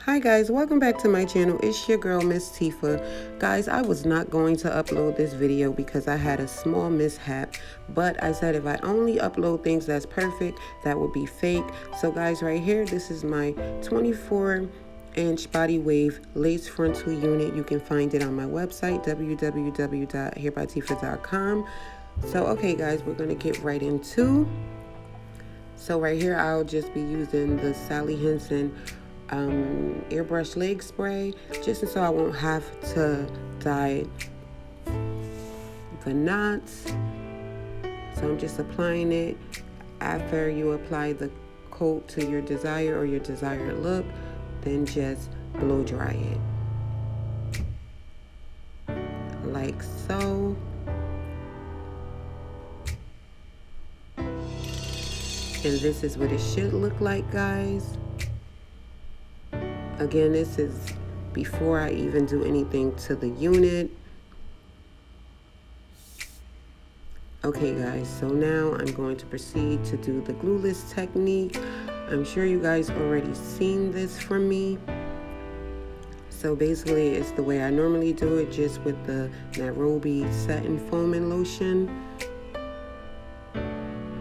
Hi guys, welcome back to my channel. It's your girl Miss Tifa. Guys, I was not going to upload this video because I had a small mishap, but I said if I only upload things that's perfect, that would be fake. So guys, right here, this is my 24-inch body wave lace frontal unit. You can find it on my website, www.hairbytifa.com. So okay guys, we're gonna get right into. So right here, I'll just be using the Sally Henson airbrush leg spray, just so I won't have to dye the knots. So I'm just applying it. After you apply the coat to your desire or your desired look, then just blow dry it like so. And this is what it should look like, guys. Again, this is before I even do anything to the unit. Okay guys, so now I'm going to proceed to do the glueless technique. I'm sure you guys already seen this from me. So basically it's the way I normally do it, just with the Nairobi satin foaming lotion.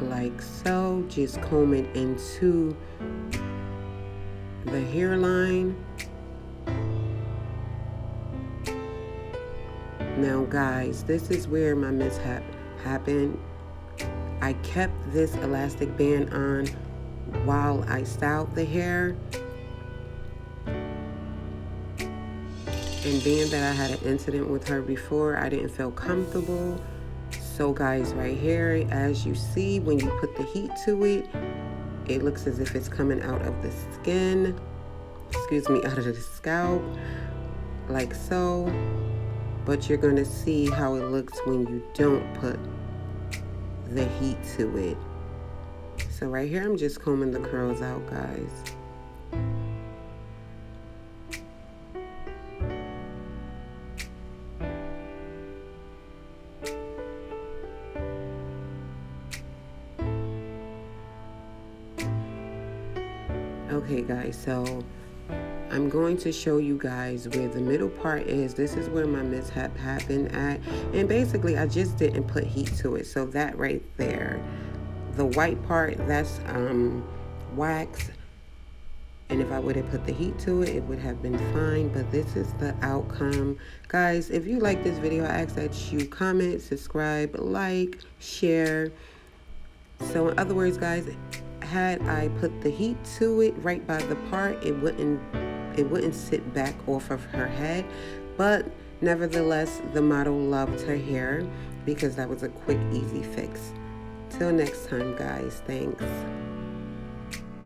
Like so, just comb it into the hairline. Now guys, this is where my mishap happened. I kept this elastic band on while I styled the hair, and being that I had an incident with her before, I didn't feel comfortable. So guys, right here, as you see, when you put the heat to it, it looks as if it's coming out of the skin, out of the scalp, like so. But you're gonna see how it looks when you don't put the heat to it. So right here, I'm just combing the curls out, guys. Okay guys, so I'm going to show you guys where the middle part is. This is where my mishap happened at, and basically I just didn't put heat to it. So that right there, the white part, that's wax, and if I would have put the heat to it, it would have been fine. But this is the outcome, guys. If you like this video, I ask that you comment, subscribe, like, share. So in other words, guys, had I put the heat to it right by the part, it wouldn't sit back off of her head. But nevertheless, the model loved her hair because that was a quick, easy fix. Till next time, guys. Thanks.